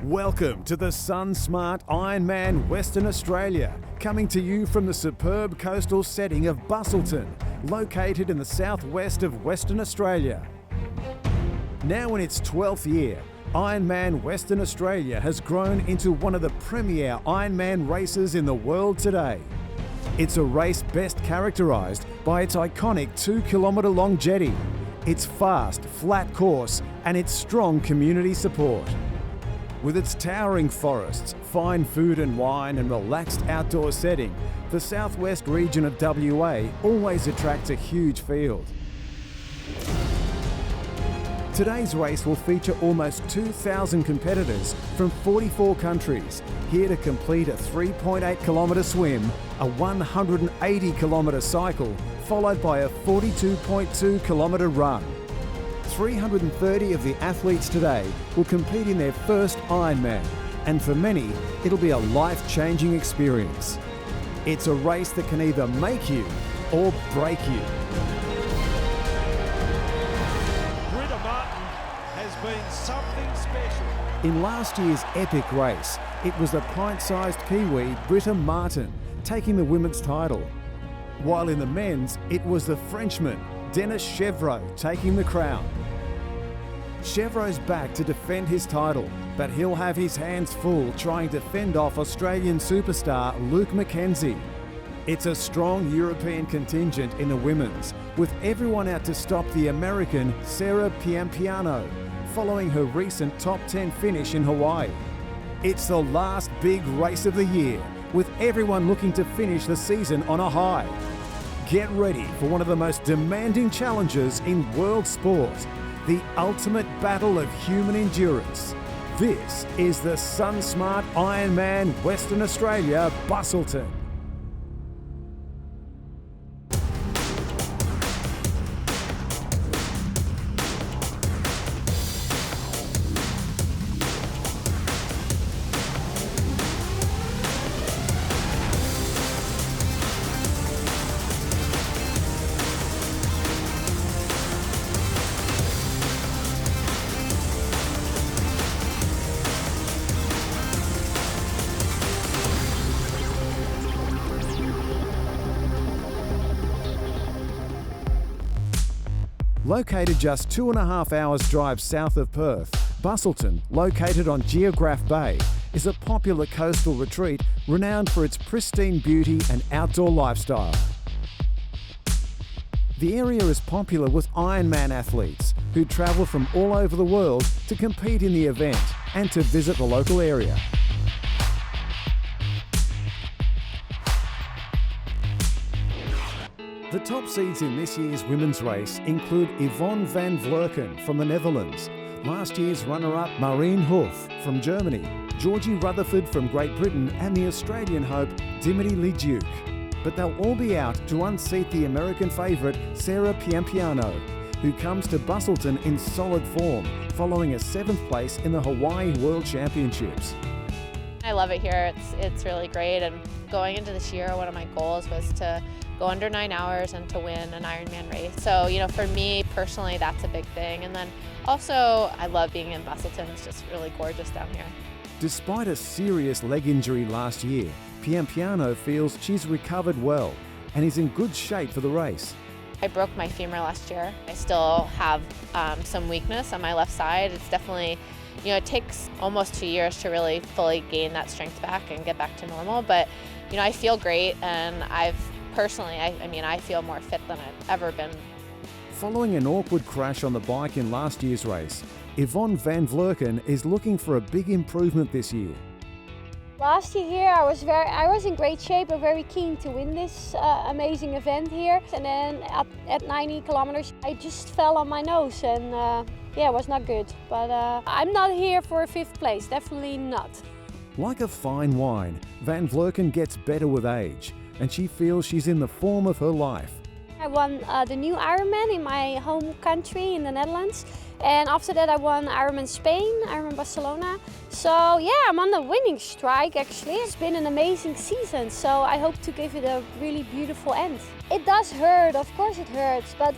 Welcome to the SunSmart IRONMAN Western Australia, coming to you from the superb coastal setting of Busselton, located in the southwest of Western Australia. Now in its 12th year, IRONMAN Western Australia has grown into one of the premier Ironman races in the world today. It's a race best characterised by its iconic 2-kilometre long jetty, its fast, flat course and its strong community support. With its towering forests, fine food and wine and relaxed outdoor setting, the southwest region of WA always attracts a huge field. Today's race will feature almost 2,000 competitors from 44 countries, here to complete a 3.8 kilometre swim, a 180 kilometre cycle, followed by a 42.2 kilometre run. 330 of the athletes today will compete in their first Ironman, and for many, it'll be a life-changing experience. It's a race that can either make you or break you. Has been something special. In last year's epic race, it was the pint-sized Kiwi Britta Martin taking the women's title, while in the men's it was the Frenchman Denis Chevreau taking the crown. Chevreau's back to defend his title, but he'll have his hands full trying to fend off Australian superstar Luke McKenzie. It's a strong European contingent in the women's, with everyone out to stop the American Sarah Piampiano, following her recent top 10 finish in Hawaii. It's the last big race of the year, with everyone looking to finish the season on a high. Get ready for one of the most demanding challenges in world sport, the ultimate battle of human endurance. This is the SunSmart IRONMAN Western Australia, Busselton. Located just 2.5 hours drive south of Perth, Busselton, located on Geograph Bay, is a popular coastal retreat renowned for its pristine beauty and outdoor lifestyle. The area is popular with Ironman athletes who travel from all over the world to compete in the event and to visit the local area. The top seeds in this year's women's race include Yvonne van Vlerken from the Netherlands, last year's runner-up Marine Hoof from Germany, Georgie Rutherford from Great Britain and the Australian hope Dimitri Leduc. But they'll all be out to unseat the American favourite Sarah Piampiano, who comes to Busselton in solid form, following a 7th place in the Hawaii World Championships. I love it here. It's really great, and going into this year, one of my goals was to go under 9 hours and to win an Ironman race. So, for me personally, that's a big thing. And then also, I love being in Busselton. It's just really gorgeous down here. Despite a serious leg injury last year, Piampiano feels she's recovered well and is in good shape for the race. I broke my femur last year. I still have some weakness on my left side. It's definitely, it takes almost 2 years to really fully gain that strength back and get back to normal. But, I feel great, and I feel more fit than I've ever been. Following an awkward crash on the bike in last year's race, Yvonne van Vlerken is looking for a big improvement this year. Last year here I was in great shape and very keen to win this amazing event here. And then at 90 kilometers I just fell on my nose, and it was not good. But I'm not here for a 5th place, definitely not. Like a fine wine, van Vlerken gets better with age, and she feels she's in the form of her life. I I won the new Ironman in my home country in the Netherlands. And after that I won Ironman Spain, Ironman Barcelona. So yeah, I'm on a winning strike actually. It's been an amazing season, so I hope to give it a really beautiful end. It does hurt, of course it hurts, but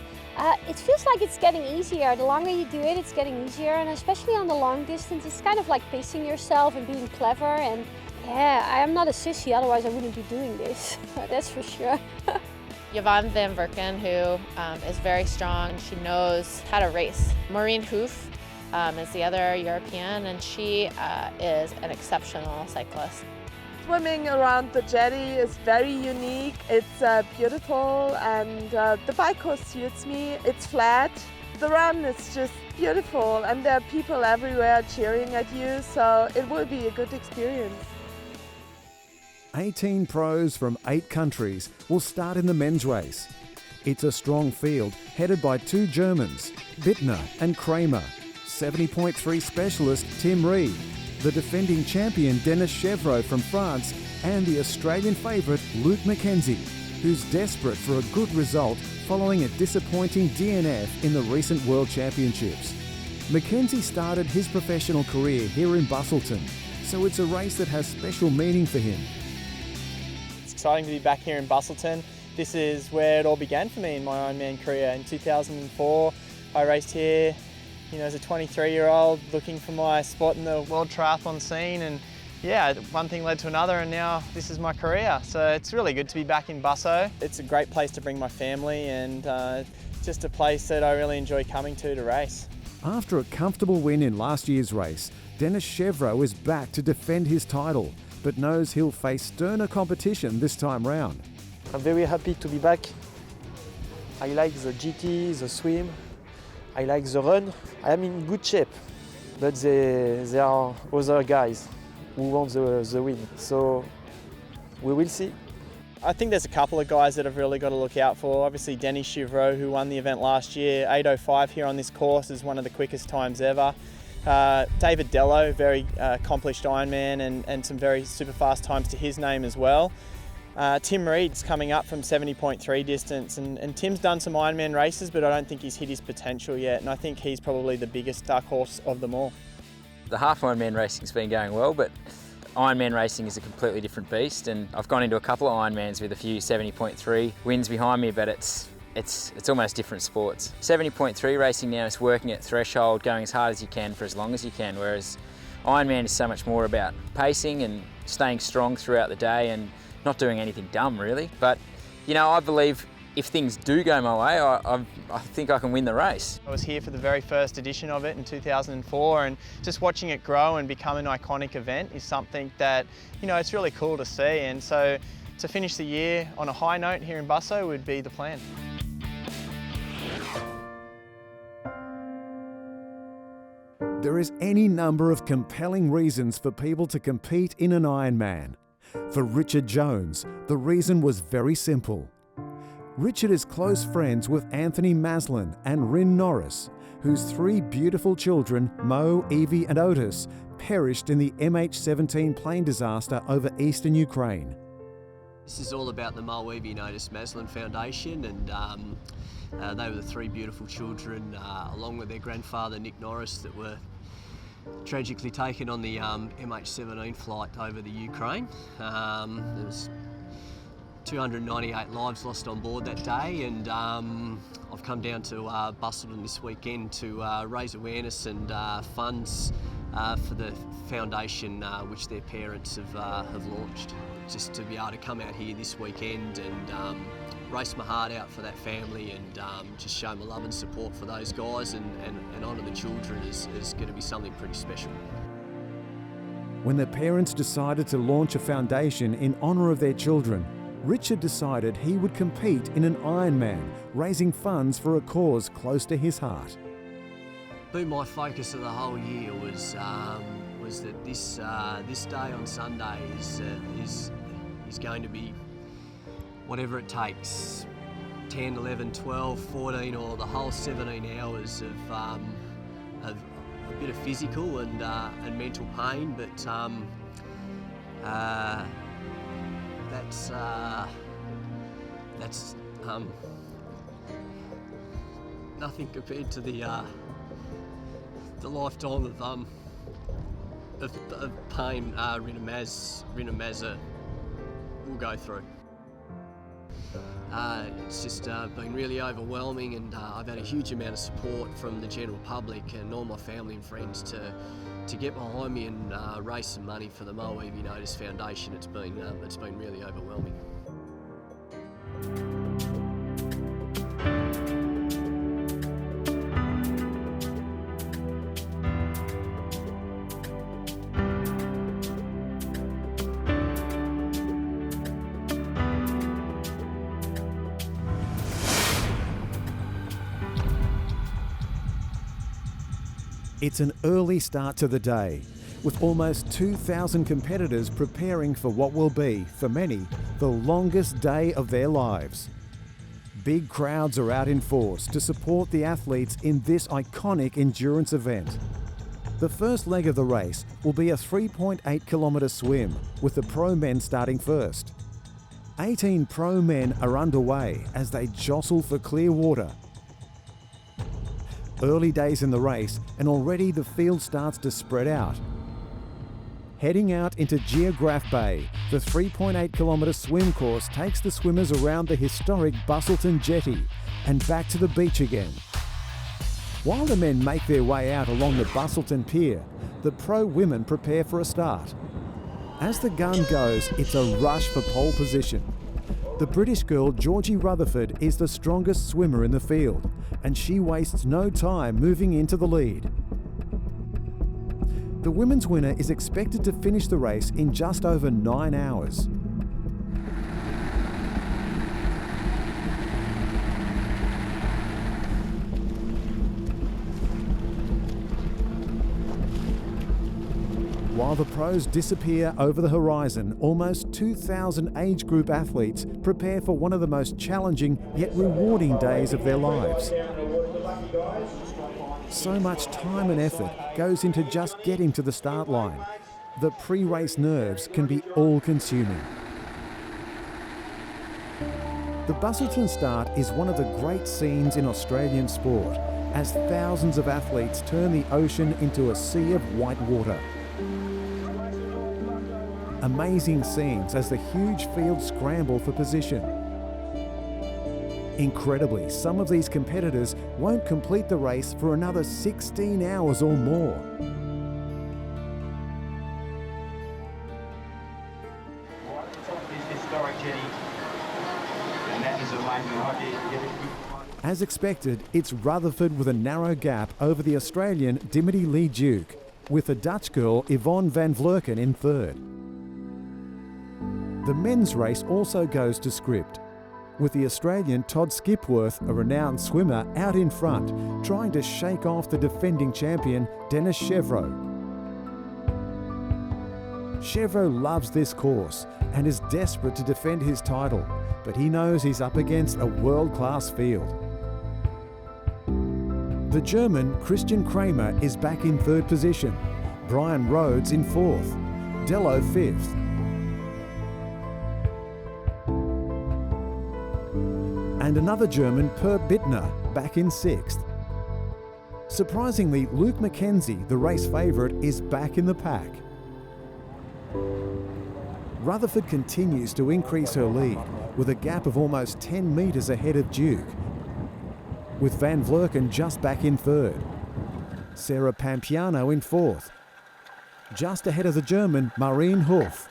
it feels like it's getting easier. The longer you do it, it's getting easier, and especially on the long distance, it's kind of like pacing yourself and being clever. And yeah, I am not a sissy, otherwise I wouldn't be doing this, that's for sure. Yvonne van Verken, who is very strong. She knows how to race. Maureen Hoof is the other European, and she is an exceptional cyclist. Swimming around the jetty is very unique. It's beautiful, and the bike course suits me. It's flat. The run is just beautiful, and there are people everywhere cheering at you, so it will be a good experience. 18 pros from 8 countries will start in the men's race. It's a strong field headed by 2 Germans, Bittner and Kramer, 70.3 specialist Tim Reed, the defending champion Dennis Chevreau from France, and the Australian favourite Luke Mackenzie, who's desperate for a good result following a disappointing DNF in the recent World Championships. Mackenzie started his professional career here in Busselton, so it's a race that has special meaning for him. It's exciting to be back here in Busselton. This is where it all began for me in my Ironman career. In 2004, I raced here, as a 23-year-old, looking for my spot in the world triathlon scene, and yeah, one thing led to another, and now this is my career. So it's really good to be back in Busso. It's a great place to bring my family, and just a place that I really enjoy coming to race. After a comfortable win in last year's race, Dennis Chevreau is back to defend his title, but knows he'll face sterner competition this time round. I'm very happy to be back. I like the GT, the swim, I like the run. I am in good shape, but there are other guys who want the win, so we will see. I think there's a couple of guys that I've really got to look out for. Obviously Dennis Chevreau, who won the event last year, 8:05 here on this course is one of the quickest times ever. David Dello, very accomplished Ironman, and some very super fast times to his name as well. Tim Reed's coming up from 70.3 distance, and Tim's done some Ironman races, but I don't think he's hit his potential yet, and I think he's probably the biggest dark horse of them all. The half Ironman racing's been going well, but Ironman racing is a completely different beast, and I've gone into a couple of Ironmans with a few 70.3 wins behind me, but it's almost different sports. 70.3 racing now is working at threshold, going as hard as you can for as long as you can, whereas Ironman is so much more about pacing and staying strong throughout the day and not doing anything dumb really. But I believe if things do go my way, I think I can win the race. I was here for the very first edition of it in 2004, and just watching it grow and become an iconic event is something that, it's really cool to see. And so to finish the year on a high note here in Busso would be the plan. There is any number of compelling reasons for people to compete in an Ironman. For Richard Jones, the reason was very simple. Richard is close friends with Anthony Maslin and Rin Norris, whose 3 beautiful children, Mo, Evie and Otis, perished in the MH17 plane disaster over eastern Ukraine. This is all about the Mo, Evie and Otis Maslin Foundation, and they were the 3 beautiful children, along with their grandfather Nick Norris, that were tragically taken on the MH17 flight over the Ukraine. There was 298 lives lost on board that day, and I've come down to Busselton this weekend to raise awareness and funds for the foundation which their parents have launched. Just to be able to come out here this weekend and race my heart out for that family, and just show my love and support for those guys and honour the children is going to be something pretty special. When the parents decided to launch a foundation in honour of their children, Richard decided he would compete in an Ironman, raising funds for a cause close to his heart. My focus of the whole year was that this day on Sunday is going to be whatever it takes, 10, 11, 12, 14 or the whole 17 hours of a bit of physical and mental pain, but nothing compared to the lifetime of pain Rinamazza will go through. It's just been really overwhelming, and I've had a huge amount of support from the general public and all my family and friends to get behind me and raise some money for the Mo Evie Notice Foundation. It's been really overwhelming. It's an early start to the day, with almost 2,000 competitors preparing for what will be, for many, the longest day of their lives. Big crowds are out in force to support the athletes in this iconic endurance event. The first leg of the race will be a 3.8 kilometre swim, with the pro men starting first. 18 pro men are underway as they jostle for clear water. Early days in the race, and already the field starts to spread out. Heading out into Geograph Bay, the 3.8 kilometre swim course takes the swimmers around the historic Bustleton Jetty and back to the beach again. While the men make their way out along the Bustleton Pier, the pro women prepare for a start. As the gun goes, it's a rush for pole position. The British girl Georgie Rutherford is the strongest swimmer in the field, and she wastes no time moving into the lead. The women's winner is expected to finish the race in just over 9 hours. While the pros disappear over the horizon, almost 2,000 age group athletes prepare for one of the most challenging yet rewarding days of their lives. So much time and effort goes into just getting to the start line. The pre-race nerves can be all-consuming. The Bustleton start is one of the great scenes in Australian sport, as thousands of athletes turn the ocean into a sea of white water. Amazing scenes as the huge field scramble for position. Incredibly, some of these competitors won't complete the race for another 16 hours or more. As expected, it's Rutherford with a narrow gap over the Australian Dimity Lee Duke, with the Dutch girl Yvonne van Vlerken in third. The men's race also goes to script, with the Australian Todd Skipworth, a renowned swimmer, out in front, trying to shake off the defending champion Dennis Chevreau. Chevreau loves this course and is desperate to defend his title, but he knows he's up against a world-class field. The German Christian Kramer is back in third position, Brian Rhodes in fourth, Dello fifth. And another German, Per Bittner, back in sixth. Surprisingly, Luke McKenzie, the race favourite, is back in the pack. Rutherford continues to increase her lead, with a gap of almost 10 metres ahead of Duke, with Van Vlerken just back in third. Sarah Pampiano in fourth, just ahead of the German Marine Hoof.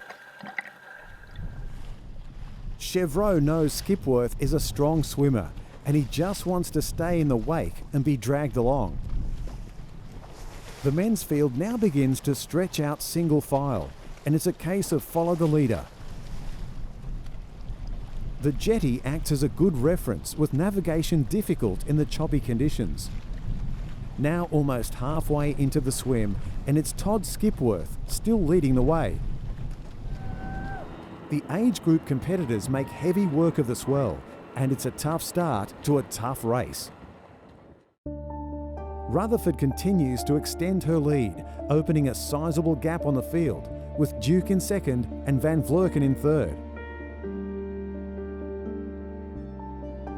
Chevreau knows Skipworth is a strong swimmer, and he just wants to stay in the wake and be dragged along. The men's field now begins to stretch out single file, and it's a case of follow the leader. The jetty acts as a good reference, with navigation difficult in the choppy conditions. Now almost halfway into the swim, and it's Todd Skipworth still leading the way. The age group competitors make heavy work of the swell, and it's a tough start to a tough race. Rutherford continues to extend her lead, opening a sizable gap on the field, with Duke in second and Van Vlerken in third.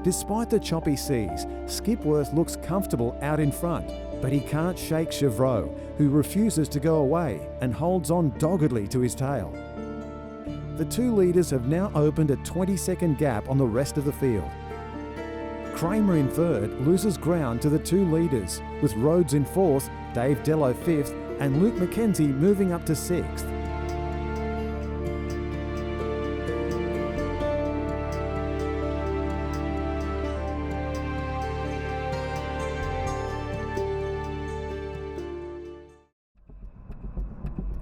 Despite the choppy seas, Skipworth looks comfortable out in front, but he can't shake Chevreau, who refuses to go away and holds on doggedly to his tail. The two leaders have now opened a 20-second gap on the rest of the field. Kramer in third loses ground to the two leaders, with Rhodes in fourth, Dave Dello fifth, and Luke McKenzie moving up to sixth.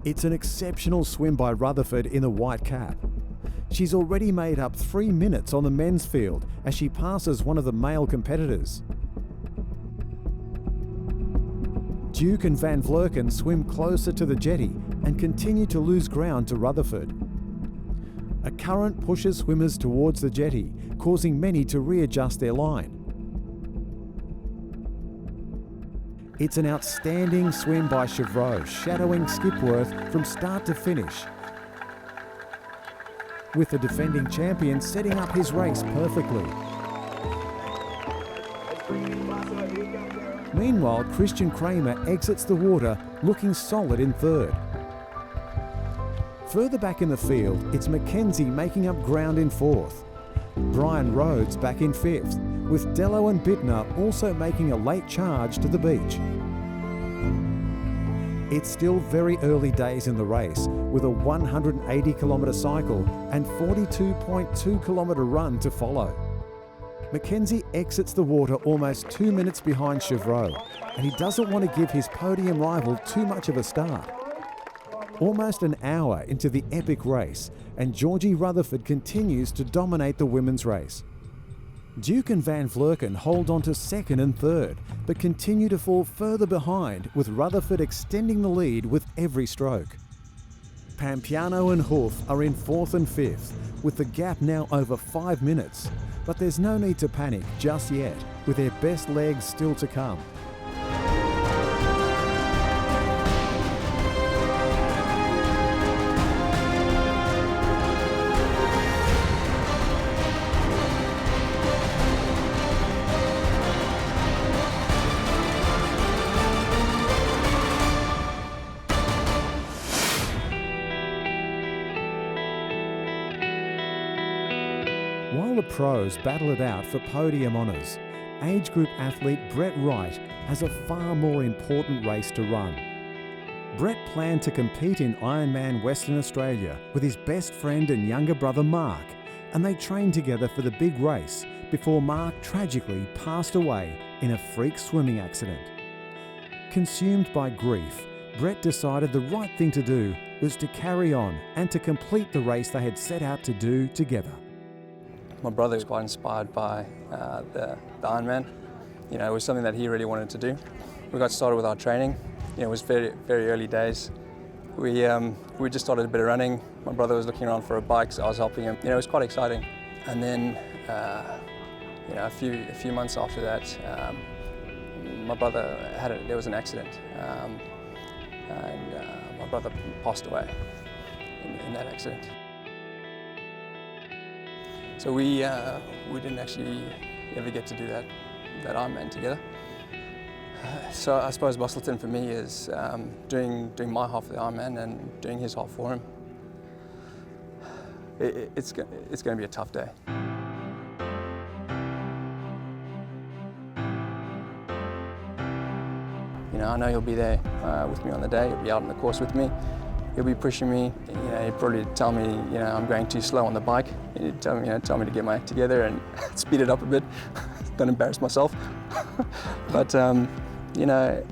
It's an exceptional swim by Rutherford in the white cap. She's already made up 3 minutes on the men's field as she passes one of the male competitors. Duke and Van Vlerken swim closer to the jetty and continue to lose ground to Rutherford. A current pushes swimmers towards the jetty, causing many to readjust their line. It's an outstanding swim by Chevreau, shadowing Skipworth from start to finish, with the defending champion setting up his race perfectly. Meanwhile, Christian Kramer exits the water looking solid in third. Further back in the field, it's McKenzie making up ground in fourth. Brian Rhodes back in fifth, with Dello and Bittner also making a late charge to the beach. It's still very early days in the race, with a 180-kilometre cycle and 42.2-kilometre run to follow. McKenzie exits the water almost 2 minutes behind Chevreau, and he doesn't want to give his podium rival too much of a start. Almost an hour into the epic race, and Georgie Rutherford continues to dominate the women's race. Duke and Van Vlerken hold on to second and third, but continue to fall further behind, with Rutherford extending the lead with every stroke. Pampiano and Hoof are in fourth and fifth, with the gap now over 5 minutes. But there's no need to panic just yet, with their best legs still to come. While the pros battle it out for podium honours, age group athlete Brett Wright has a far more important race to run. Brett planned to compete in Ironman Western Australia with his best friend and younger brother Mark, and they trained together for the big race before Mark tragically passed away in a freak swimming accident. Consumed by grief, Brett decided the right thing to do was to carry on and to complete the race they had set out to do together. My brother was quite inspired by the Ironman. You know, it was something that he really wanted to do. We got started with our training. You know, it was very, very early days. We just started a bit of running. My brother was looking around for a bike, so I was helping him. You know, it was quite exciting. And then, you know, a few months after that, my brother there was an accident, and my brother passed away in that accident. So we didn't actually ever get to do that Ironman together. So I suppose Busselton for me is doing my half of the Ironman and doing his half for him. It's going to be a tough day. You know, I know he'll be there with me on the day. He'll be out on the course with me. He'll be pushing me. You know, he'll probably tell me, you know, I'm going too slow on the bike. He'd tell me to get my act together and speed it up a bit. Don't embarrass myself. But you know,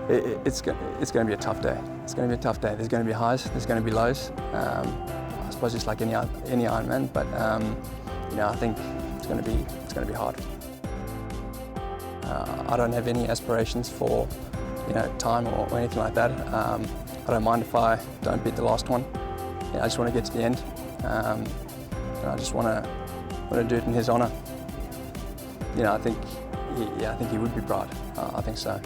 it's going to be a tough day. It's going to be a tough day. There's going to be highs. There's going to be lows. I suppose just like any Ironman. But you know, I think it's going to be hard. I don't have any aspirations for, you know, time or anything like that. I don't mind if I don't beat the last one. You know, I just want to get to the end. And I just want to do it in his honour. You know, I think he would be proud. I think so.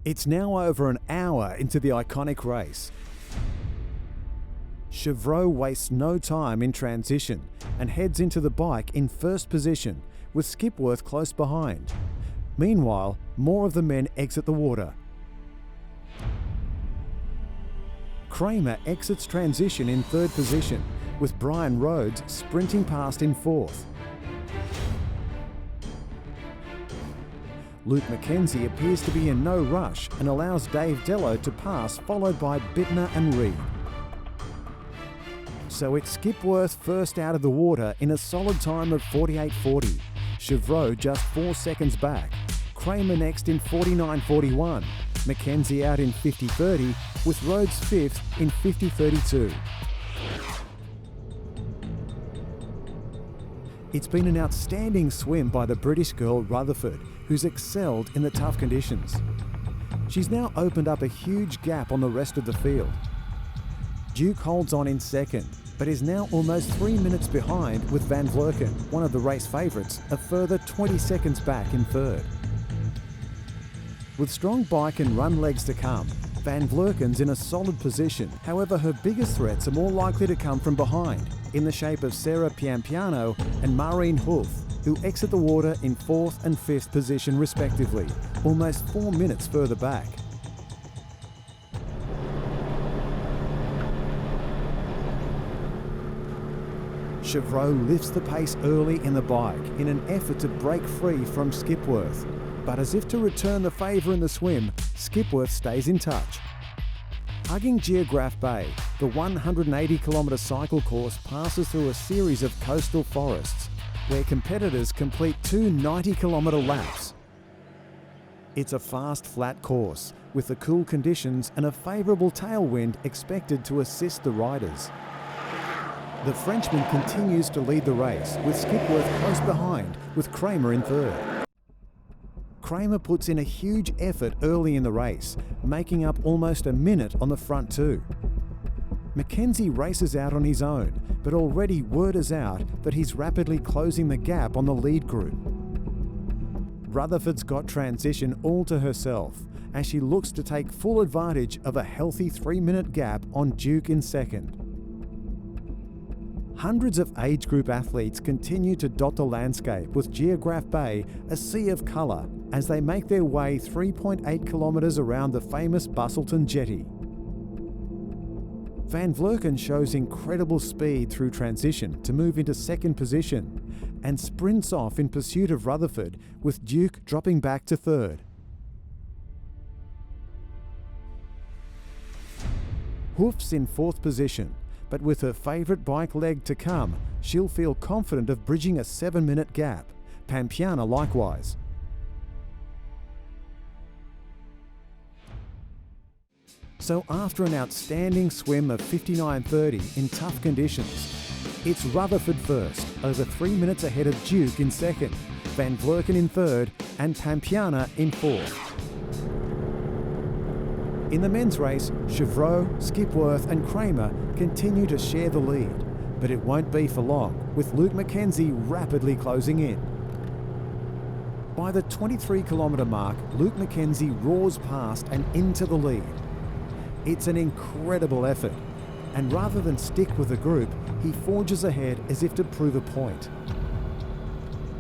It's now over an hour into the iconic race. Chevreau wastes no time in transition and heads into the bike in first position, with Skipworth close behind. Meanwhile, more of the men exit the water. Kramer exits transition in third position, with Brian Rhodes sprinting past in fourth. Luke McKenzie appears to be in no rush and allows Dave Dello to pass, followed by Bittner and Reed. So it's Skipworth first out of the water in a solid time of 48.40. Chevreau just 4 seconds back. Kramer next in 49.41. McKenzie out in 50.30, with Rhodes fifth in 50.32. It's been an outstanding swim by the British girl Rutherford, who's excelled in the tough conditions. She's now opened up a huge gap on the rest of the field. Duke holds on in second, but is now almost 3 minutes behind, with Van Vleuten, one of the race favourites, a further 20 seconds back in third. With strong bike and run legs to come, Van Vleuten's in a solid position. However, her biggest threats are more likely to come from behind, in the shape of Sarah Piampiano and Maureen Hulf, who exit the water in fourth and fifth position respectively, almost 4 minutes further back. Chevreau lifts the pace early in the bike in an effort to break free from Skipworth. But as if to return the favour in the swim, Skipworth stays in touch. Hugging Geograph Bay, the 180-kilometre cycle course passes through a series of coastal forests, where competitors complete two 90-kilometre laps. It's a fast, flat course, with the cool conditions and a favourable tailwind expected to assist the riders. The Frenchman continues to lead the race, with Skipworth close behind, with Kramer in third. Kramer puts in a huge effort early in the race, making up almost a minute on the front two. McKenzie races out on his own, but already word is out that he's rapidly closing the gap on the lead group. Rutherford's got transition all to herself, as she looks to take full advantage of a healthy 3-minute gap on Duke in second. Hundreds of age group athletes continue to dot the landscape, with Geograph Bay a sea of colour as they make their way 3.8 kilometres around the famous Bustleton Jetty. Van Vleuten shows incredible speed through transition to move into second position and sprints off in pursuit of Rutherford, with Duke dropping back to third. Hoof's in fourth position, but with her favourite bike leg to come, she'll feel confident of bridging a 7-minute gap. Pampiana likewise. So after an outstanding swim of 59.30 in tough conditions, it's Rutherford first, over 3 minutes ahead of Duke in second, Van Vleuten in third, and Pampiana in fourth. In the men's race, Chevreau, Skipworth and Kramer continue to share the lead, but it won't be for long, with Luke McKenzie rapidly closing in. By the 23-kilometre mark, Luke McKenzie roars past and into the lead. It's an incredible effort, and rather than stick with the group, he forges ahead as if to prove a point.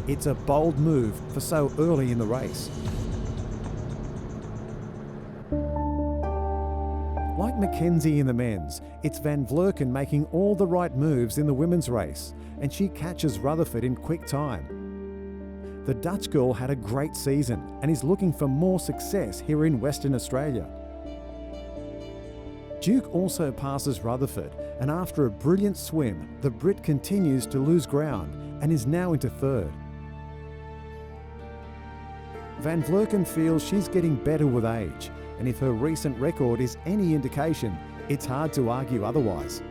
It's a bold move for so early in the race. Like McKenzie in the men's, it's Van Vleuten making all the right moves in the women's race, and she catches Rutherford in quick time. The Dutch girl had a great season and is looking for more success here in Western Australia. Duke also passes Rutherford, and after a brilliant swim, the Brit continues to lose ground and is now into third. Van Vleuten feels she's getting better with age, and if her recent record is any indication, it's hard to argue otherwise.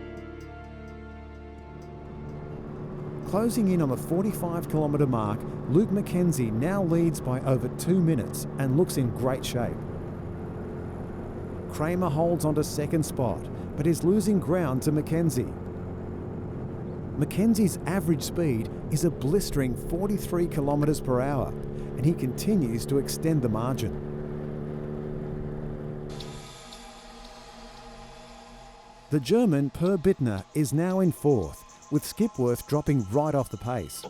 Closing in on the 45-kilometre mark, Luke McKenzie now leads by over 2 minutes and looks in great shape. Kramer holds onto second spot, but is losing ground to McKenzie. McKenzie's average speed is a blistering 43 kilometres per hour, and he continues to extend the margin. The German Per Bittner is now in fourth, with Skipworth dropping right off the pace.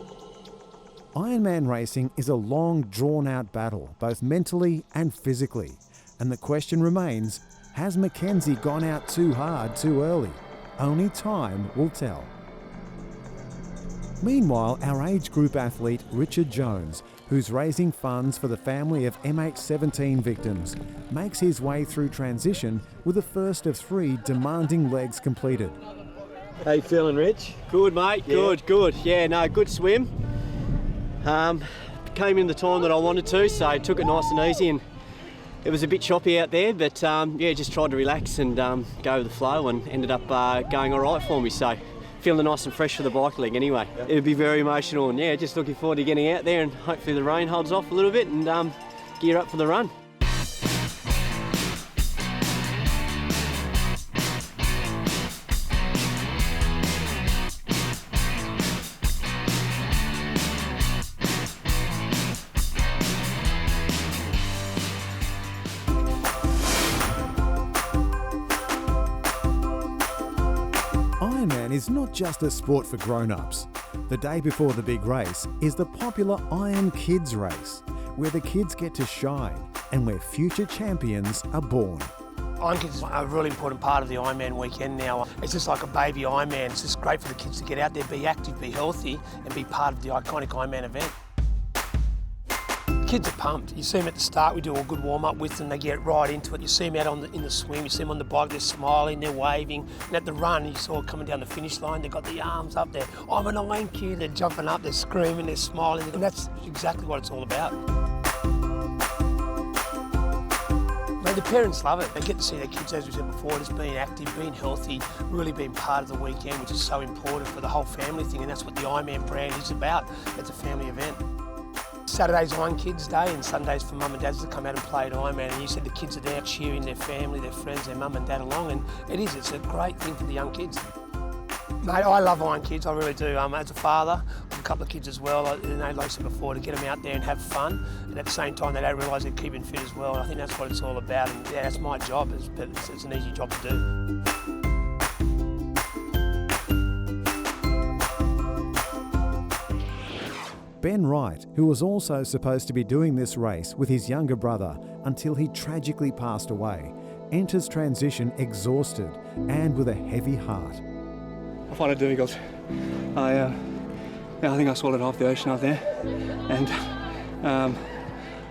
Ironman racing is a long, drawn-out battle, both mentally and physically. And the question remains, has Mackenzie gone out too hard too early? Only time will tell. Meanwhile, our age group athlete Richard Jones, who's raising funds for the family of MH17 victims, makes his way through transition with the first of 3 demanding legs completed. How you feeling, Rich? Good, mate. Yeah. Good. Yeah, no, good swim. Came in the time that I wanted to, so took it nice and easy, and it was a bit choppy out there, but yeah, just tried to relax and go with the flow, and ended up going all right for me. So feeling nice and fresh for the bike leg anyway. Yeah. It'll be very emotional, and yeah, just looking forward to getting out there, and hopefully the rain holds off a little bit and gear up for the run. Ironman is not just a sport for grown-ups. The day before the big race is the popular Iron Kids race, where the kids get to shine and where future champions are born. Iron Kids is a really important part of the Ironman weekend now. It's just like a baby Ironman. It's just great for the kids to get out there, be active, be healthy, and be part of the iconic Ironman event. Kids are pumped. You see them at the start, we do a good warm-up with them, they get right into it. You see them out in the swim, you see them on the bike, they're smiling, they're waving. And at the run, you saw coming down the finish line, they've got the arms up there. I'm an Iron Kid, they're jumping up, they're screaming, they're smiling, and that's exactly what it's all about. The parents love it. They get to see their kids, as we said before, just being active, being healthy, really being part of the weekend, which is so important for the whole family thing, and that's what the Ironman brand is about. It's a family event. Saturday's Iron Kids Day, and Sundays for mum and dads to come out and play at Ironman, and you said the kids are there cheering their family, their friends, their mum and dad along, and it's a great thing for the young kids. Mate, I love Iron Kids, I really do. As a father, I have a couple of kids as well, like I said before, to get them out there and have fun, and at the same time they don't realise they're keeping fit as well. I think that's what it's all about, and yeah, that's my job, but it's an easy job to do. Ben Wright, who was also supposed to be doing this race with his younger brother until he tragically passed away, enters transition exhausted and with a heavy heart. I find it difficult. I think I swallowed half the ocean out there, and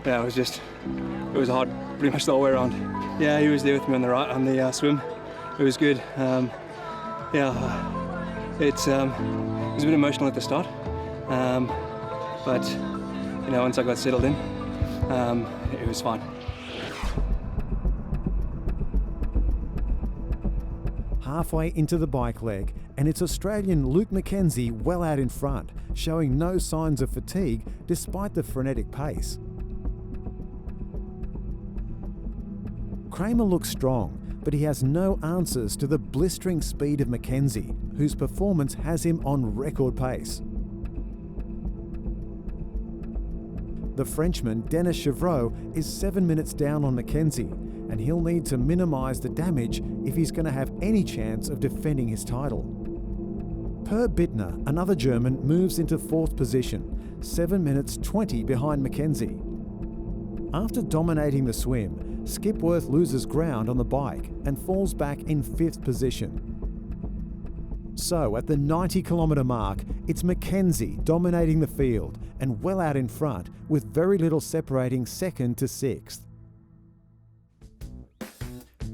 it was hard pretty much the whole way around. Yeah, he was there with me on the swim. It was good. It was a bit emotional at the start, but once I got settled in, it was fine. Halfway into the bike leg, and it's Australian Luke Mackenzie well out in front, showing no signs of fatigue despite the frenetic pace. Kramer looks strong, but he has no answers to the blistering speed of Mackenzie, whose performance has him on record pace. The Frenchman Denis Chevreau is 7 minutes down on Mackenzie, and he'll need to minimise the damage if he's going to have any chance of defending his title. Per Bittner, another German, moves into fourth position, 7 minutes 20 behind Mackenzie. After dominating the swim, Skipworth loses ground on the bike and falls back in fifth position. So at the 90-kilometre mark, it's Mackenzie dominating the field and well out in front, with very little separating second to sixth.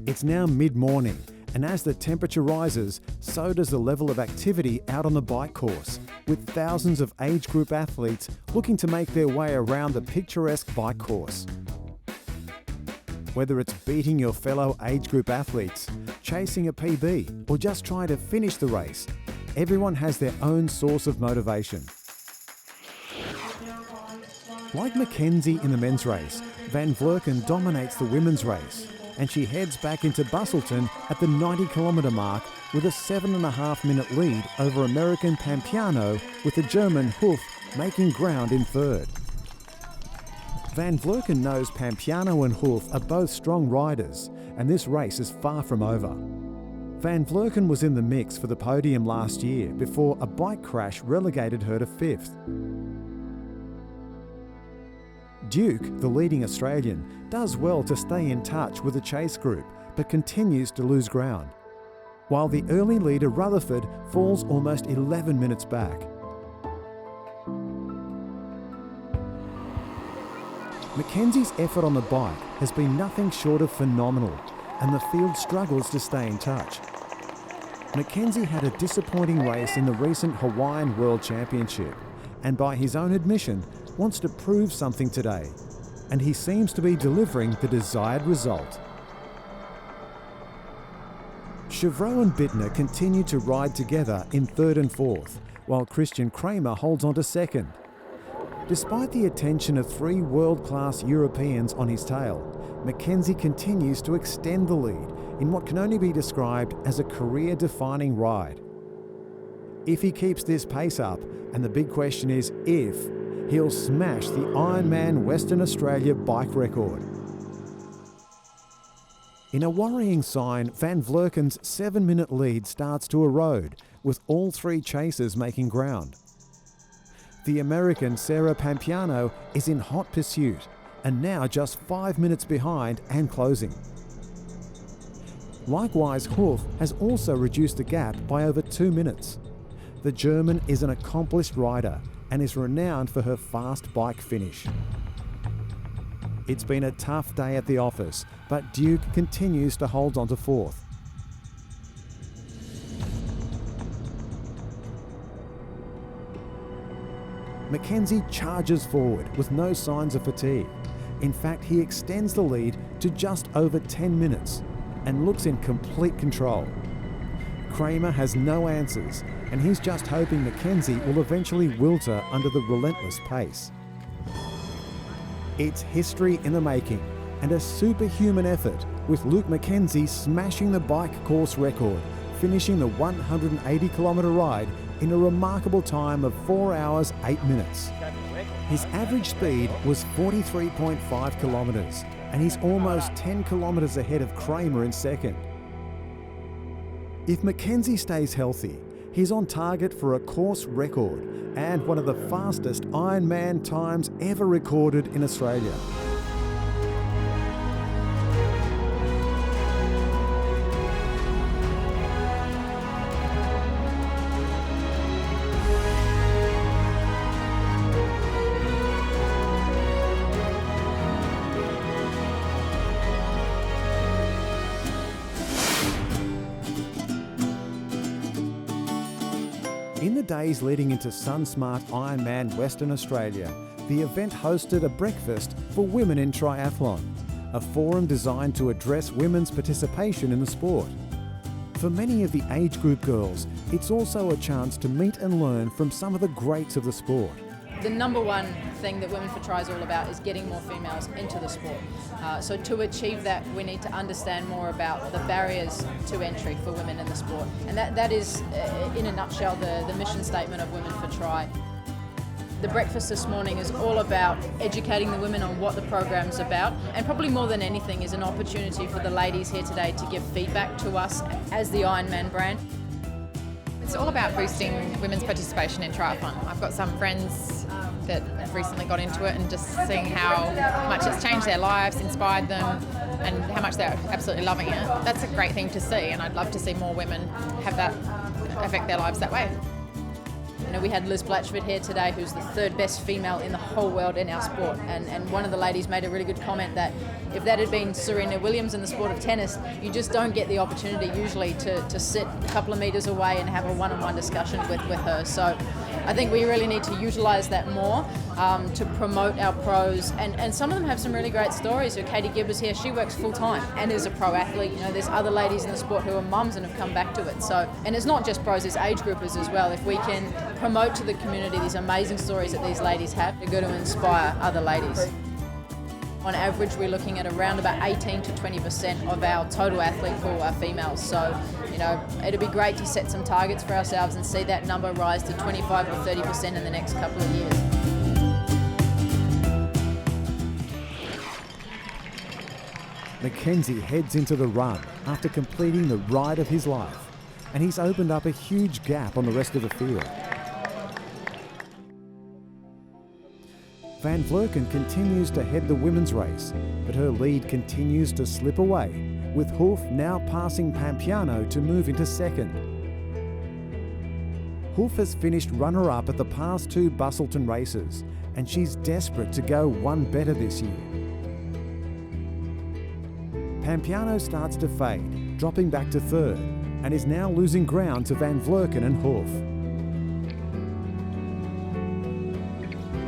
It's now mid-morning, and as the temperature rises, so does the level of activity out on the bike course, with thousands of age group athletes looking to make their way around the picturesque bike course. Whether it's beating your fellow age group athletes, chasing a PB, or just trying to finish the race, everyone has their own source of motivation. Like Mackenzie in the men's race, Van Vleuten dominates the women's race, and she heads back into Busselton at the 90-kilometre mark with a 7.5-minute lead over American Pampiano, with the German Hoof making ground in third. Van Vleuten knows Pampiano and Hoof are both strong riders, and this race is far from over. Van Vleuten was in the mix for the podium last year before a bike crash relegated her to 5th. Duke, the leading Australian, does well to stay in touch with the chase group, but continues to lose ground, while the early leader Rutherford falls almost 11 minutes back. Mackenzie's effort on the bike has been nothing short of phenomenal, and the field struggles to stay in touch. Mackenzie had a disappointing race in the recent Hawaiian World Championship, and by his own admission, wants to prove something today, and he seems to be delivering the desired result. Chevreau and Bittner continue to ride together in 3rd and 4th, while Christian Kramer holds on to 2nd. Despite the attention of 3 world-class Europeans on his tail, Mackenzie continues to extend the lead in what can only be described as a career-defining ride. If he keeps this pace up, and the big question is if, he'll smash the Ironman Western Australia bike record. In a worrying sign, Van Vleuten's 7-minute lead starts to erode, with all 3 chasers making ground. The American Sarah Pampiano is in hot pursuit, and now just 5 minutes behind and closing. Likewise, Hoof has also reduced the gap by over 2 minutes. The German is an accomplished rider and is renowned for her fast bike finish. It's been a tough day at the office, but Duke continues to hold on to 4th. Mackenzie charges forward with no signs of fatigue. In fact, he extends the lead to just over 10 minutes and looks in complete control. Kramer has no answers, and he's just hoping Mackenzie will eventually wilter under the relentless pace. It's history in the making, and a superhuman effort, with Luke Mackenzie smashing the bike course record, finishing the 180-kilometre ride in a remarkable time of 4 hours 8 minutes. His average speed was 43.5 kilometres, and he's almost 10 kilometres ahead of Kramer in 2nd. If Mackenzie stays healthy, he's on target for a course record and one of the fastest Ironman times ever recorded in Australia. In the days leading into SunSmart Ironman Western Australia, the event hosted a breakfast for women in triathlon, a forum designed to address women's participation in the sport. For many of the age group girls, it's also a chance to meet and learn from some of the greats of the sport. The number one thing that Women for Tri is all about is getting more females into the sport. So to achieve that, we need to understand more about the barriers to entry for women in the sport. And that is, in a nutshell, the mission statement of Women for Tri. The breakfast this morning is all about educating the women on what the program's about, and probably more than anything is an opportunity for the ladies here today to give feedback to us as the Ironman brand. It's all about boosting women's participation in triathlon. I've got some friends that have recently got into it, and just seeing how much it's changed their lives, inspired them, and how much they're absolutely loving it. That's a great thing to see, and I'd love to see more women have that affect their lives that way. You know, we had Liz Blatchford here today, who's the 3rd best female in the whole world in our sport, and one of the ladies made a really good comment that if that had been Serena Williams in the sport of tennis, you just don't get the opportunity usually to sit a couple of metres away and have a one-on-one discussion with her. So I think we really need to utilise that more to promote our pros, and some of them have some really great stories. So Katie Gibbers here, she works full-time and is a pro athlete. You know, there's other ladies in the sport who are mums and have come back to it. So, and it's not just pros, it's age groupers as well. If we can promote to the community these amazing stories that these ladies have, they're going to inspire other ladies. On average, we're looking at around about 18 to 20% of our total athlete pool are females. So, you know, it'd be great to set some targets for ourselves and see that number rise to 25 or 30% in the next couple of years. Mackenzie heads into the run after completing the ride of his life, and he's opened up a huge gap on the rest of the field. Van Vleuten continues to head the women's race, but her lead continues to slip away, with Hoof now passing Pampiano to move into second. Hoof has finished runner-up at the past 2 Busselton races, and she's desperate to go one better this year. Pampiano starts to fade, dropping back to third, and is now losing ground to Van Vleuten and Hoof.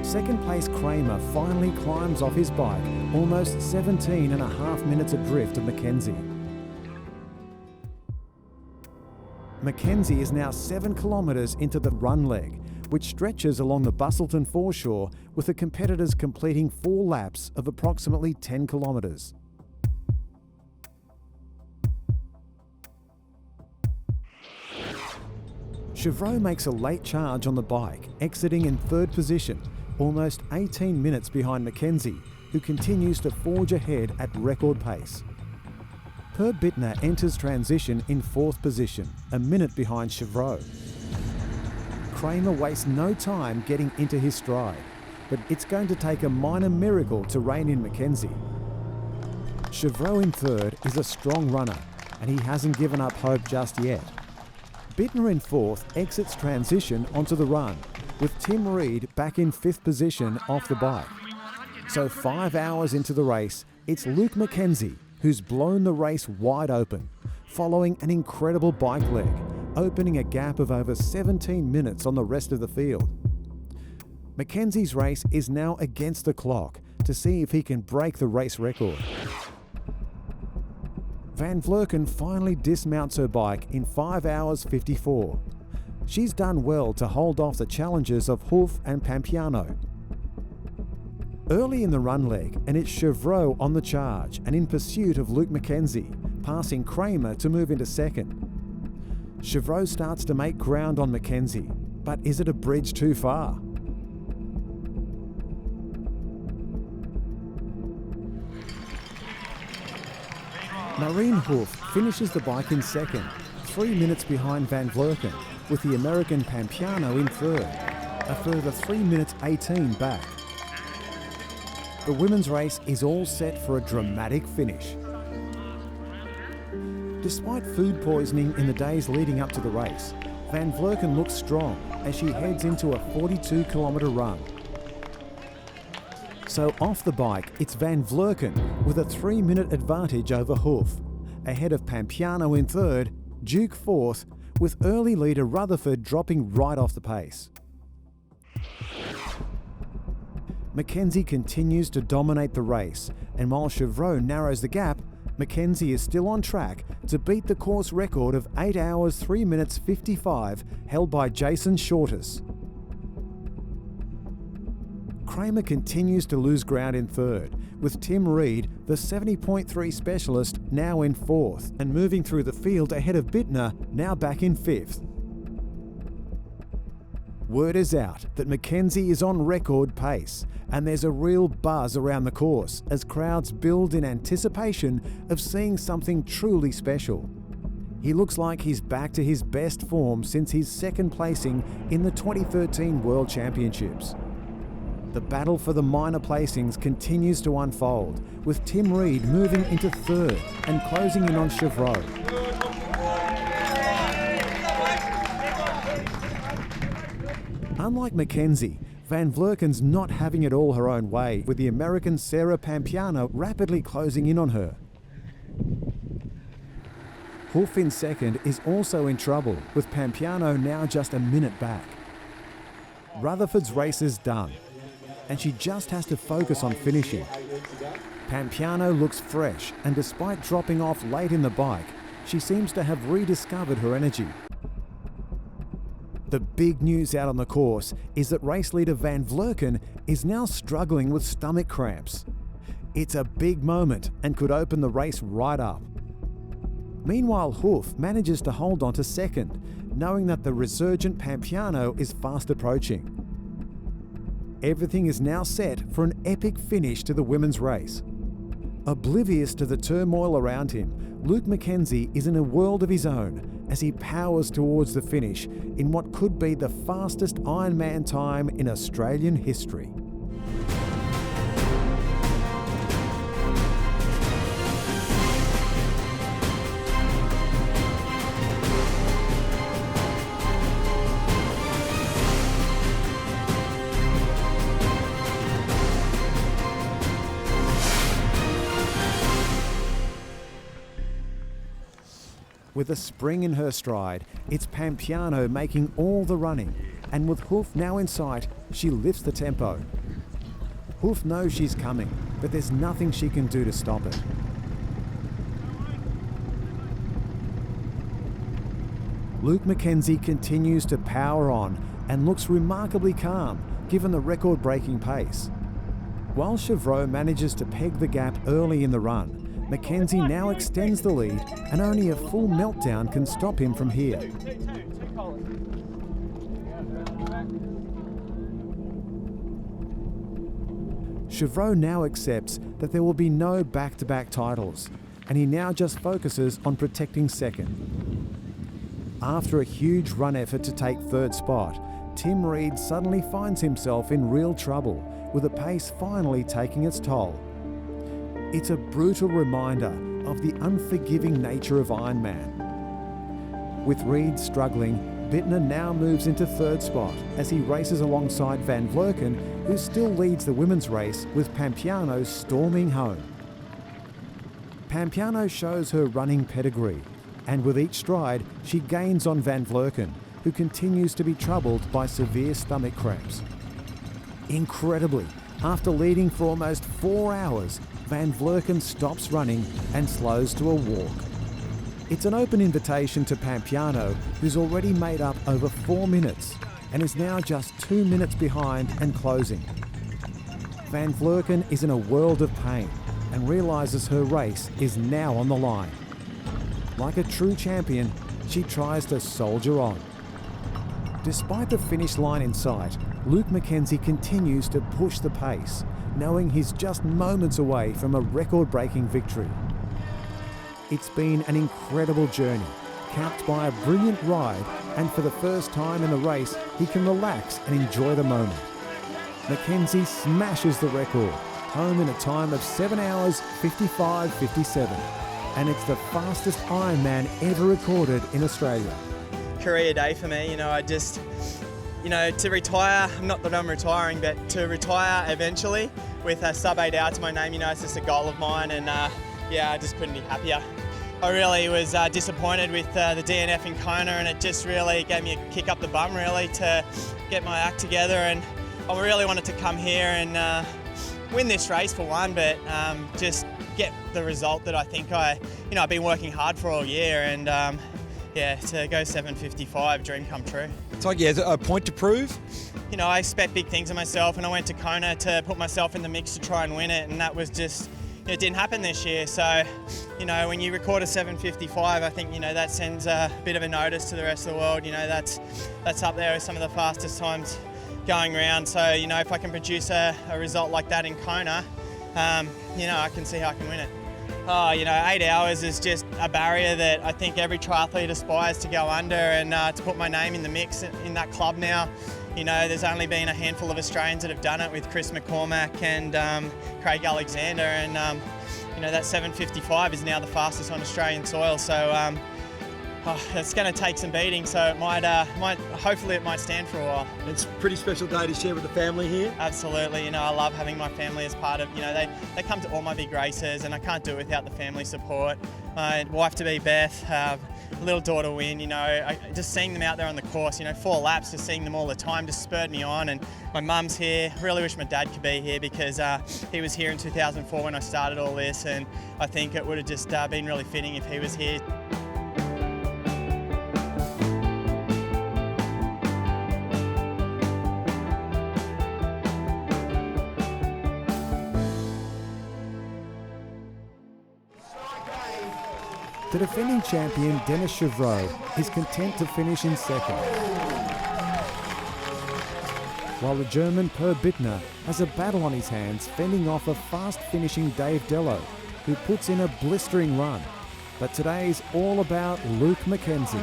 Second place Kramer finally climbs off his bike, almost 17.5 minutes adrift of Mackenzie. Mackenzie is now 7 kilometres into the run leg, which stretches along the Busselton foreshore, with the competitors completing 4 laps of approximately 10 kilometres. Chevreau makes a late charge on the bike, exiting in third position, almost 18 minutes behind Mackenzie, who continues to forge ahead at record pace. Herb Bittner enters transition in 4th position, a minute behind Chevreau. Kramer wastes no time getting into his stride, but it's going to take a minor miracle to rein in Mackenzie. Chevreau in third is a strong runner, and he hasn't given up hope just yet. Bittner in 4th exits transition onto the run, with Tim Reed back in 5th position off the bike. So 5 hours into the race, it's Luke Mackenzie who's blown the race wide open, following an incredible bike leg, opening a gap of over 17 minutes on the rest of the field. Mackenzie's race is now against the clock to see if he can break the race record. Van Vleuten finally dismounts her bike in 5 hours 54. She's done well to hold off the challenges of Hoof and Pampiano. Early in the run leg, and it's Chevreau on the charge and in pursuit of Luke Mackenzie, passing Kramer to move into second. Chevreau starts to make ground on Mackenzie, but is it a bridge too far? Marine Hoof finishes the bike in second, 3 minutes behind Van Vleuten, with the American Pampiano in third, a further 3 minutes 18 back. The women's race is all set for a dramatic finish. Despite food poisoning in the days leading up to the race, Van Vleuten looks strong as she heads into a 42-kilometre run. So off the bike, it's Van Vleuten with a 3-minute advantage over Hoof, ahead of Pampiano in third, Duke fourth, with early leader Rutherford dropping right off the pace. Mackenzie continues to dominate the race, and while Chevreau narrows the gap, Mackenzie is still on track to beat the course record of 8 hours 3 minutes 55 held by Jason Shortus. Kramer continues to lose ground in third, with Tim Reed, the 70.3 specialist, now in fourth and moving through the field ahead of Bittner, now back in fifth. Word is out that Mackenzie is on record pace, and there's a real buzz around the course as crowds build in anticipation of seeing something truly special. He looks like he's back to his best form since his second placing in the 2013 World Championships. The battle for the minor placings continues to unfold, with Tim Reed moving into third and closing in on Chevreau. Unlike Mackenzie, Van Vleuten's not having it all her own way, with the American Sarah Pampiano rapidly closing in on her. Hoof in second is also in trouble, with Pampiano now just a minute back. Rutherford's race is done, and she just has to focus on finishing. Pampiano looks fresh, and despite dropping off late in the bike, she seems to have rediscovered her energy. The big news out on the course is that race leader Van Vleuten is now struggling with stomach cramps. It's a big moment and could open the race right up. Meanwhile, Hoof manages to hold on to second, knowing that the resurgent Pampiano is fast approaching. Everything is now set for an epic finish to the women's race. Oblivious to the turmoil around him, Luke Mackenzie is in a world of his own as he powers towards the finish in what could be the fastest Ironman time in Australian history. With a spring in her stride, it's Pampiano making all the running, and with Hoof now in sight, she lifts the tempo. Hoof knows she's coming, but there's nothing she can do to stop it. Luke Mackenzie continues to power on and looks remarkably calm, given the record-breaking pace. While Chevreau manages to peg the gap early in the run, Mackenzie now extends the lead, and only a full meltdown can stop him from here. Chevreau now accepts that there will be no back-to-back titles, and he now just focuses on protecting second. After a huge run effort to take third spot, Tim Reed suddenly finds himself in real trouble, with the pace finally taking its toll. It's a brutal reminder of the unforgiving nature of Ironman. With Reed struggling, Bittner now moves into third spot as he races alongside Van Vlerken, who still leads the women's race, with Pampiano storming home. Pampiano shows her running pedigree, and with each stride, she gains on Van Vlerken, who continues to be troubled by severe stomach cramps. Incredibly, after leading for almost 4 hours, Van Vlerken stops running and slows to a walk. It's an open invitation to Pampiano, who's already made up over 4 minutes and is now just 2 minutes behind and closing. Van Vlerken is in a world of pain and realises her race is now on the line. Like a true champion, she tries to soldier on. Despite the finish line in sight, Luke Mackenzie continues to push the pace, knowing he's just moments away from a record-breaking victory. It's been an incredible journey, capped by a brilliant ride, and for the first time in the race, he can relax and enjoy the moment. Mackenzie smashes the record, home in a time of 7 hours 55:57, and it's the fastest Ironman ever recorded in Australia. Career day for me, to retire, not that I'm retiring, but to retire eventually with a sub 8 hour to my name, it's just a goal of mine, and I just couldn't be happier. I really was disappointed with the DNF in Kona, and it just really gave me a kick up the bum really to get my act together, and I really wanted to come here and win this race for one, but just get the result that I think I've been working hard for all year, and to go 7:55, dream come true. It's like a point to prove? I expect big things of myself, and I went to Kona to put myself in the mix to try and win it, and that was just, it didn't happen this year. So, when you record a 7:55, I think, that sends a bit of a notice to the rest of the world. That's up there with some of the fastest times going around. So, if I can produce a result like that in Kona, I can see how I can win it. 8 hours is just a barrier that I think every triathlete aspires to go under, and to put my name in the mix in that club now. There's only been a handful of Australians that have done it, with Chris McCormack and Craig Alexander, and that 7:55 is now the fastest on Australian soil. So it's going to take some beating, so it hopefully it might stand for a while. It's a pretty special day to share with the family here. Absolutely, I love having my family as part of, they come to all my big races, and I can't do it without the family support. My wife-to-be Beth, little daughter Win, just seeing them out there on the course, 4 laps, just seeing them all the time just spurred me on. And my mum's here. Really wish my dad could be here, because he was here in 2004 when I started all this, and I think it would have just been really fitting if he was here. The defending champion Dennis Chevreau is content to finish in second, while the German Per Bittner has a battle on his hands, fending off a fast-finishing Dave Dello, who puts in a blistering run. But today's all about Luke McKenzie.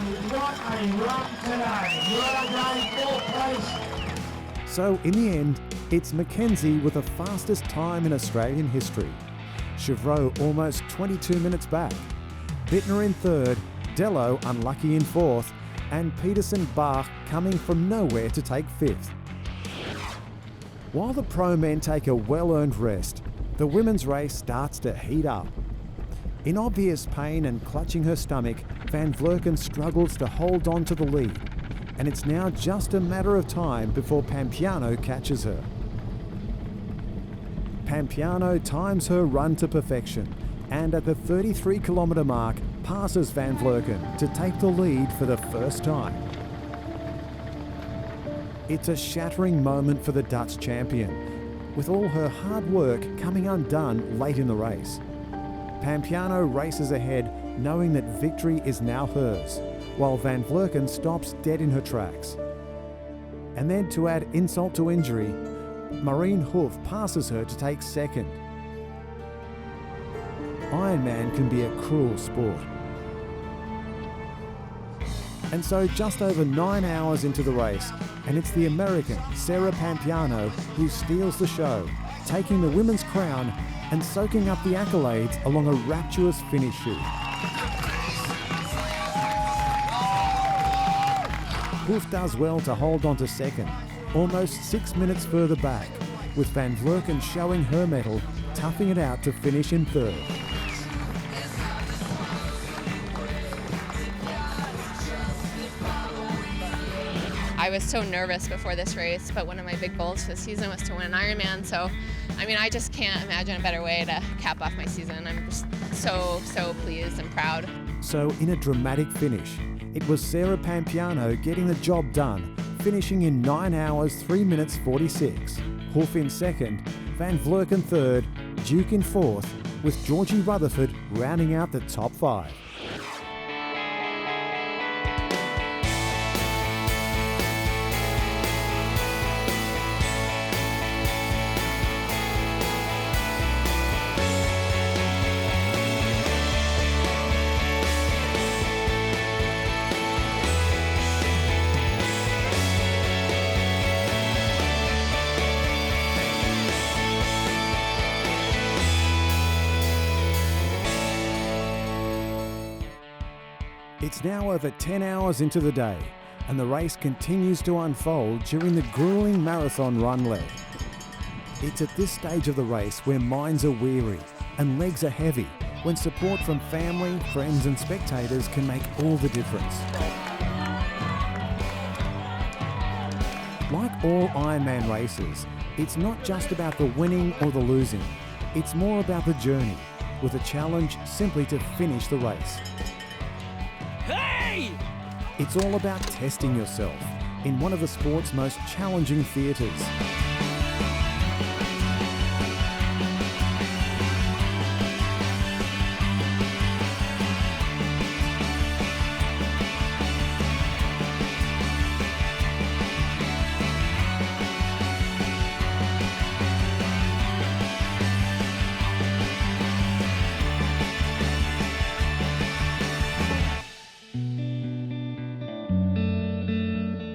So in the end, it's McKenzie with the fastest time in Australian history. Chevreau almost 22 minutes back. Bittner in third, Dello unlucky in fourth, and Peterson-Bach coming from nowhere to take fifth. While the pro men take a well-earned rest, the women's race starts to heat up. In obvious pain and clutching her stomach, Van Vleuten struggles to hold on to the lead, and it's now just a matter of time before Pampiano catches her. Pampiano times her run to perfection, and at the 33-kilometre mark passes Van Vleuten to take the lead for the first time. It's a shattering moment for the Dutch champion, with all her hard work coming undone late in the race. Pampiano races ahead, knowing that victory is now hers, while Van Vleuten stops dead in her tracks. And then, to add insult to injury, Marine Hoof passes her to take second. Ironman can be a cruel sport. And so just over 9 hours into the race, and it's the American Sarah Pampiano who steals the show, taking the women's crown and soaking up the accolades along a rapturous finish shoot. Hoof does well to hold on to second, almost 6 minutes further back, with Van Vleuten showing her mettle, toughing it out to finish in third. I was so nervous before this race, but one of my big goals for the season was to win an Ironman. So, I mean, I just can't imagine a better way to cap off my season. I'm just so pleased and proud. So, in a dramatic finish, it was Sarah Pampiano getting the job done, finishing in 9 hours, 3 minutes 46. Hoof in second, Van Vleuten third, Duke in fourth, with Georgie Rutherford rounding out the top five. It's now over 10 hours into the day, and the race continues to unfold during the grueling marathon run leg. It's at this stage of the race where minds are weary and legs are heavy, when support from family, friends and spectators can make all the difference. Like all Ironman races, it's not just about the winning or the losing. It's more about the journey, with a challenge simply to finish the race. Hey! It's all about testing yourself in one of the sport's most challenging theatres.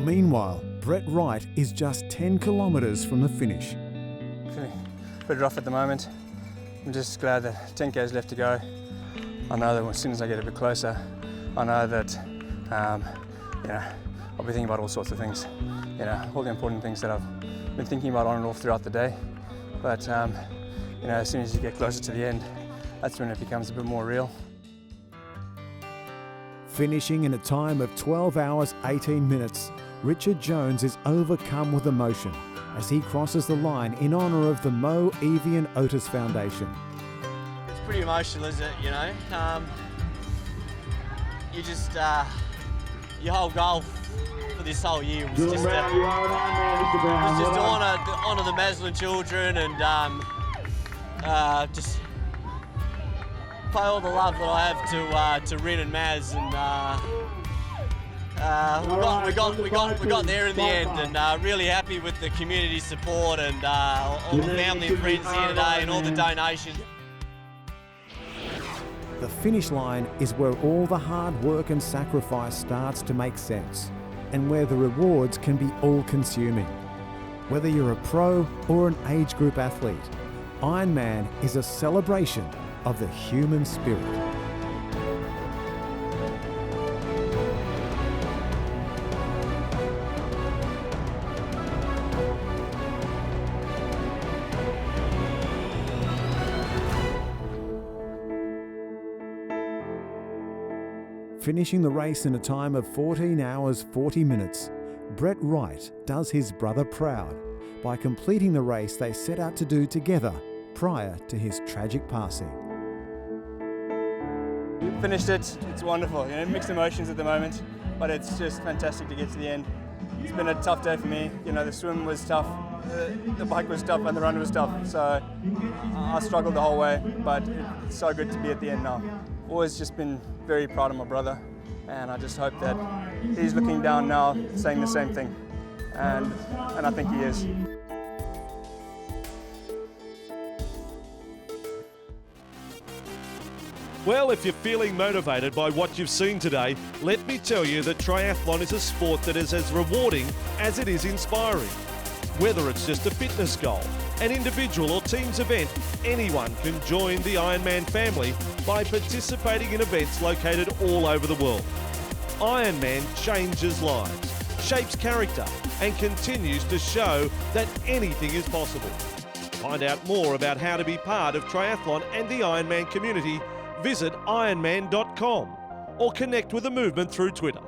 Meanwhile, Brett Wright is just 10 kilometres from the finish. Feeling a bit rough at the moment. I'm just glad that 10 k's left to go. I know that as soon as I get a bit closer, I know that I'll be thinking about all sorts of things. All the important things that I've been thinking about on and off throughout the day. But as soon as you get closer to the end, that's when it becomes a bit more real. Finishing in a time of 12 hours 18 minutes, Richard Jones is overcome with emotion as he crosses the line in honour of the Mo Evian Otis Foundation. It's pretty emotional, isn't it? You just your whole goal for this whole year was just to honour the Maslin children and just pay all the love that I have to Rin and Maz, and we got there in the end, and really happy with the community support and all the family and friends here today and all the donations. The finish line is where all the hard work and sacrifice starts to make sense, and where the rewards can be all-consuming. Whether you're a pro or an age group athlete, Ironman is a celebration of the human spirit. Finishing the race in a time of 14 hours 40 minutes, Brett Wright does his brother proud by completing the race they set out to do together prior to his tragic passing. Finished it, it's wonderful. Mixed emotions at the moment, but it's just fantastic to get to the end. It's been a tough day for me. The swim was tough, the bike was tough, and the run was tough. So I struggled the whole way, but it's so good to be at the end now. Always just been very proud of my brother, and I just hope that he's looking down now saying the same thing, and I think he is. Well, if you're feeling motivated by what you've seen today, let me tell you that triathlon is a sport that is as rewarding as it is inspiring. Whether it's just a fitness goal, an individual or team's event, anyone can join the Ironman family by participating in events located all over the world. Ironman changes lives, shapes character, and continues to show that anything is possible. To find out more about how to be part of triathlon and the Ironman community, visit ironman.com or connect with the movement through Twitter.